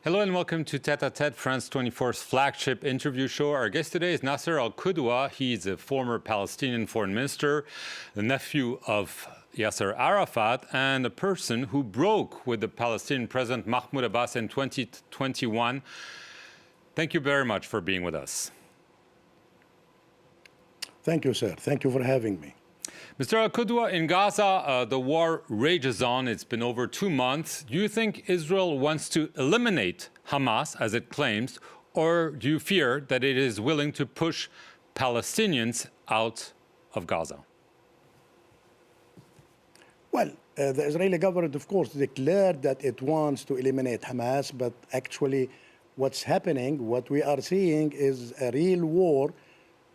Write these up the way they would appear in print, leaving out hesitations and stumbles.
Hello and welcome to Tête-à-Tête, France 24's flagship interview show. Our guest today is Nasser al-Qudwa. He's a former Palestinian foreign minister, the nephew of Yasser Arafat, and a person who broke with the Palestinian president Mahmoud Abbas in 2021. Thank you very much for being with us. Thank you, sir. Thank you for having me. Mr. al-Qudwa, in Gaza, the war rages on. It's been over 2 months. Do you think Israel wants to eliminate Hamas, as it claims, or do you fear that it is willing to push Palestinians out of Gaza? Well, the Israeli government, of course, declared that it wants to eliminate Hamas, but actually what's happening, what we are seeing is a real war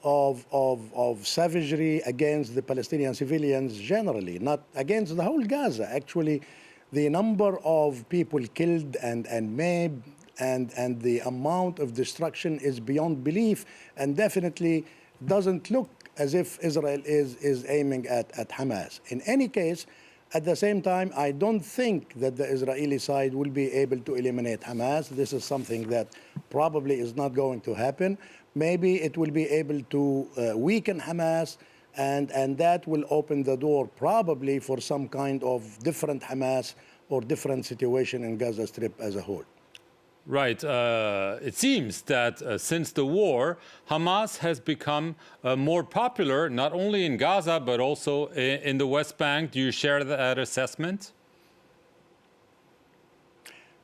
of savagery against the Palestinian civilians generally, not against the whole Gaza. Actually, the number of people killed and maimed and the amount of destruction is beyond belief, and definitely doesn't look as if Israel is aiming at Hamas. In any case, at the same time, I don't think that the Israeli side will be able to eliminate Hamas. This is something that probably is not going to happen. Maybe it will be able to weaken Hamas, and that will open the door probably for some kind of different Hamas or different situation in Gaza Strip as a whole. Right. It seems that since the war, Hamas has become more popular, not only in Gaza, but also in the West Bank. Do you share that assessment?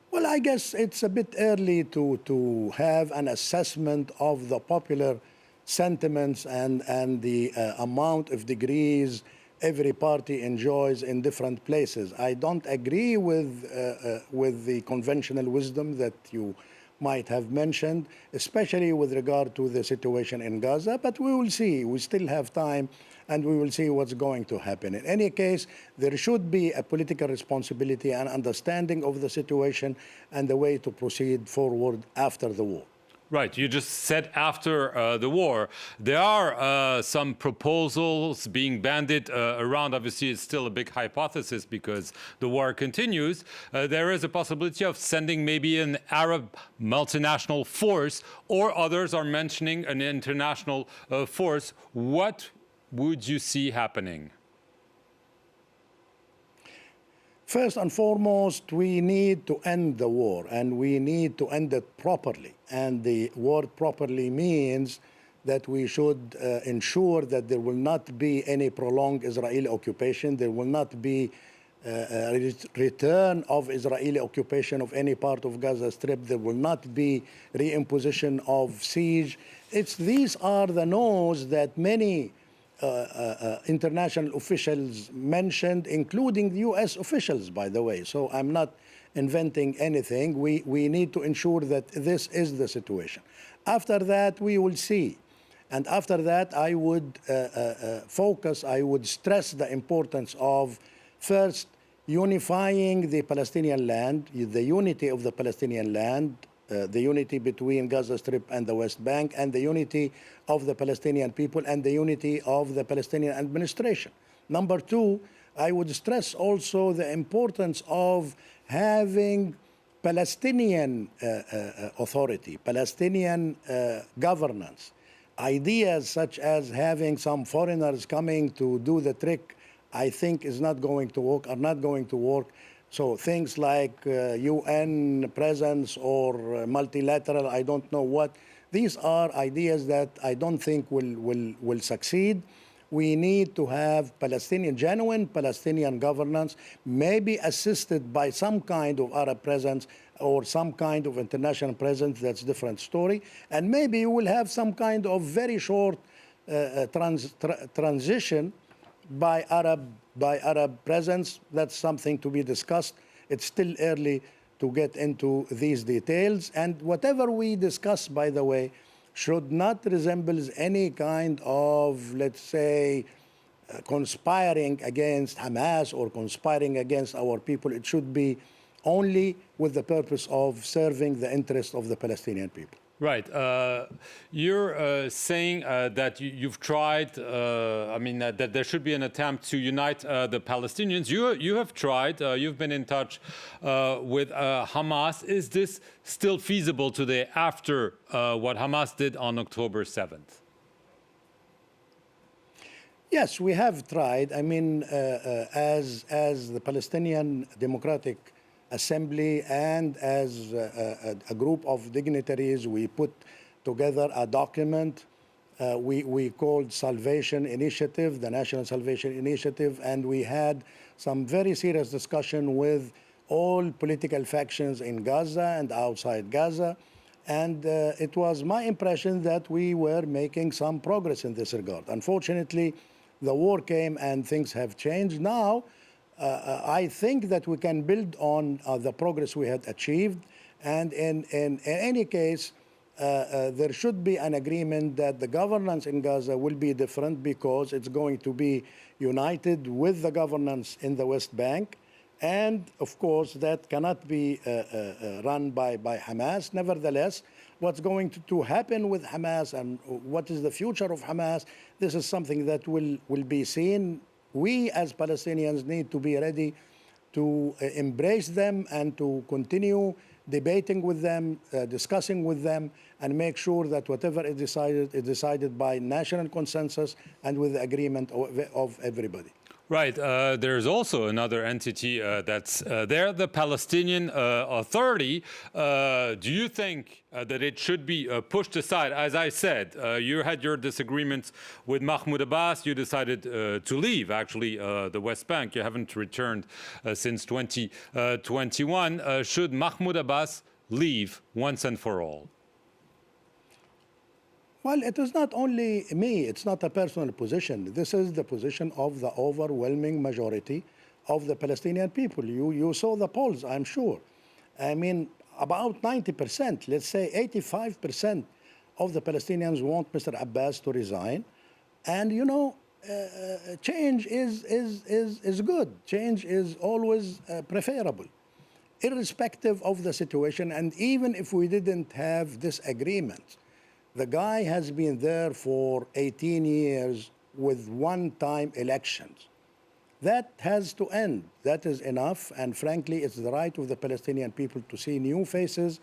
Well, I guess it's a bit early to have an assessment of the popular sentiments and the amount of degrees every party enjoys in different places. I don't agree with the conventional wisdom that you might have mentioned, especially with regard to the situation in Gaza, but we will see. We still have time, and we will see what's going to happen. In any case, there should be a political responsibility and understanding of the situation and the way to proceed forward after the war. Right. You just said after the war. There are some proposals being bandied around. Obviously, it's still a big hypothesis because the war continues. There is a possibility of sending maybe an Arab multinational force, or others are mentioning an international force. What would you see happening? First and foremost, we need to end the war, and we need to end it properly. And the word properly means that we should ensure that there will not be any prolonged Israeli occupation. There will not be a return of Israeli occupation of any part of Gaza Strip. There will not be reimposition of siege. These are the no's that many international officials mentioned, including the U.S. officials, by the way. So I'm not inventing anything. We need to ensure that this is the situation. After that, we will see. And after that, I would I would stress the importance of, first, unifying the Palestinian land, the unity of the Palestinian land, the unity between Gaza Strip and the West Bank, and the unity of the Palestinian people and the unity of the Palestinian administration. Number two, I would stress also the importance of having Palestinian authority, Palestinian governance. Ideas such as having some foreigners coming to do the trick, I think is not going to work, are not going to work. So things like UN presence or multilateral, I don't know what, these are ideas that I don't think will succeed. We need to have genuine Palestinian governance, maybe assisted by some kind of Arab presence or some kind of international presence. That's a different story. And maybe you will have some kind of very short transition by Arab presence. That's something to be discussed. It's still early to get into these details. And whatever we discuss, by the way, should not resemble any kind of, let's say, conspiring against Hamas or conspiring against our people. It should be only with the purpose of serving the interest of the Palestinian people. Right. You're saying that you've tried, that there should be an attempt to unite the Palestinians. You have tried, you've been in touch with Hamas. Is this still feasible today after what Hamas did on October 7th? Yes, we have tried. As the Palestinian Democratic Assembly and as a group of dignitaries, we put together a document we called Salvation Initiative, the National Salvation Initiative, and we had some very serious discussion with all political factions in Gaza and outside Gaza. And it was my impression that we were making some progress in this regard. Unfortunately, the war came and things have changed. Now, I think that we can build on the progress we had achieved. And in any case, there should be an agreement that the governance in Gaza will be different because it's going to be united with the governance in the West Bank. And of course, that cannot be run by Hamas. Nevertheless, what's going to happen with Hamas and what is the future of Hamas, this is something that will be seen. We as Palestinians need to be ready to embrace them and to continue debating with them, discussing with them, and make sure that whatever is decided by national consensus and with the agreement of everybody. Right. There's also another entity that's there, the Palestinian Authority. Do you think that it should be pushed aside? As I said, you had your disagreements with Mahmoud Abbas. You decided to leave, actually, the West Bank. You haven't returned since 2021. Should Mahmoud Abbas leave once and for all? Well, it is not only me. It's not a personal position. This is the position of the overwhelming majority of the Palestinian people. You saw the polls, I'm sure. About 90%, let's say 85% of the Palestinians want Mister Abbas to resign. And, change is good. Change is always preferable, irrespective of the situation. And even if we didn't have this agreement, the guy has been there for 18 years with one-time elections. That has to end. That is enough. And frankly, it's the right of the Palestinian people to see new faces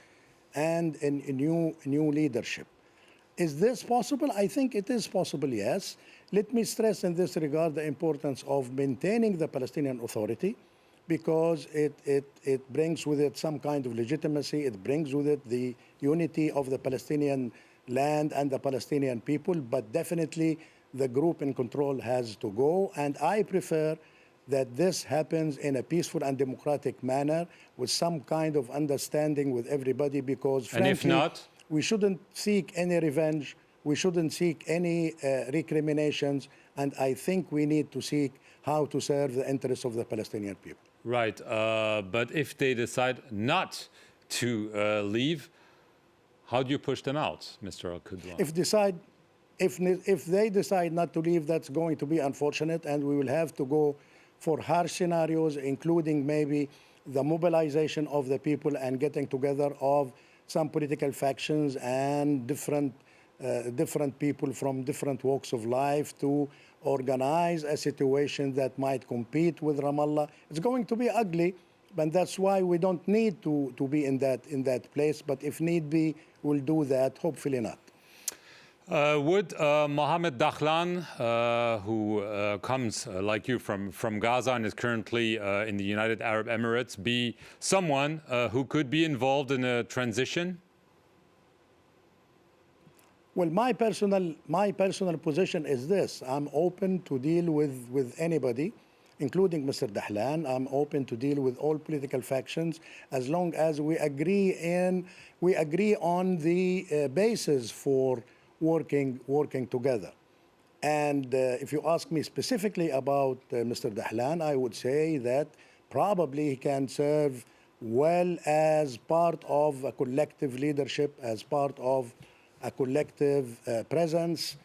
and new leadership. Is this possible? I think it is possible, yes. Let me stress in this regard the importance of maintaining the Palestinian Authority, because it brings with it some kind of legitimacy. It brings with it the unity of the Palestinian land and the Palestinian people, but definitely the group in control has to go. And I prefer that this happens in a peaceful and democratic manner with some kind of understanding with everybody, because frankly, and if not, we shouldn't seek any revenge, we shouldn't seek any recriminations, and I think we need to seek how to serve the interests of the Palestinian people. Right, but if they decide not to leave, how do you push them out, Mr. al-Qudwa? If they decide not to leave, that's going to be unfortunate, and we will have to go for harsh scenarios, including maybe the mobilization of the people and getting together of some political factions and different people from different walks of life to organize a situation that might compete with Ramallah. It's going to be ugly, but that's why we don't need to be in that place. But if need be, we'll do that. Hopefully not. Would Mohammed Dahlan, who comes like you from Gaza and is currently in the United Arab Emirates, be someone who could be involved in a transition? Well, my personal position is this: I'm open to deal with anybody, including Mr. Dahlan. I'm open to deal with all political factions as long as we agree on the basis for working together. And if you ask me specifically about Mr. Dahlan, I would say that probably he can serve well as part of a collective leadership, as part of a collective presence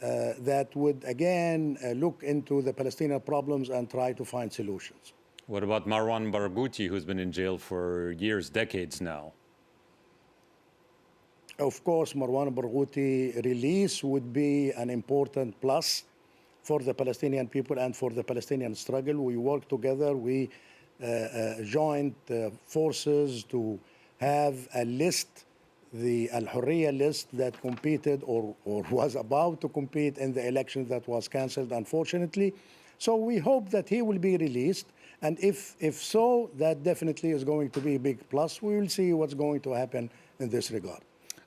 that would again look into the Palestinian problems and try to find solutions. What about Maran Barta, who's been in jail for years, decades now? Of course, Marwan Barghouti release would be an important plus for the Palestinian people and for the Palestinian struggle. We work together. We joined forces to have a list, the Al-Hurriya list, that competed or was about to compete in the election that was cancelled, unfortunately. So we hope that he will be released. And if so, that definitely is going to be a big plus. We will see what's going to happen in this regard.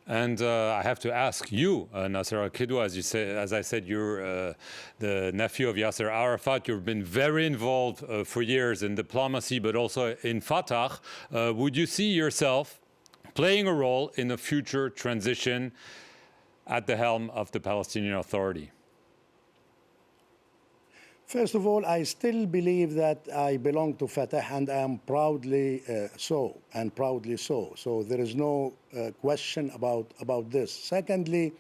And I have to ask you, Nasser al-Qudwa, as I said, you're the nephew of Yasser Arafat. You've been very involved for years in diplomacy, but also in Fatah. Would you see yourself playing a role in a future transition at the helm of the Palestinian Authority? First of all, I still believe that I belong to Fatah, and I am proudly so, and proudly so. So there is no question about this. Secondly,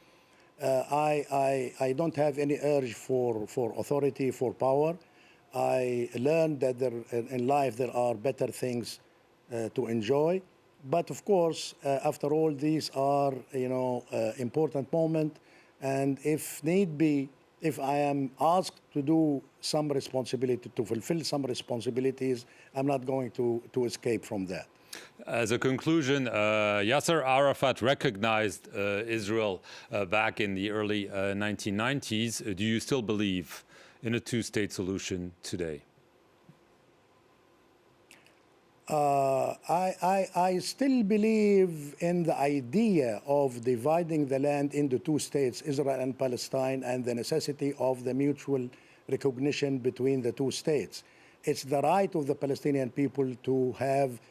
I don't have any urge for authority, for power. I learned that in life there are better things to enjoy. But of course, after all, these are important moments, and if need be, if I am asked to do some responsibility, to fulfill some responsibilities, I'm not going to escape from that. As a conclusion, Yasser Arafat recognized Israel back in the early 1990s. Do you still believe in a two-state solution today? I still believe in the idea of dividing the land into two states, Israel and Palestine, and the necessity of the mutual recognition between the two states. It's the right of the Palestinian people to have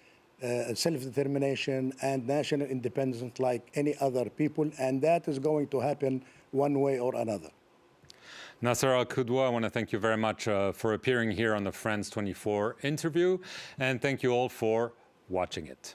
self-determination and national independence like any other people, and that is going to happen one way or another. Nasser al-Qudwa, I want to thank you very much for appearing here on the France 24 interview, and thank you all for watching it.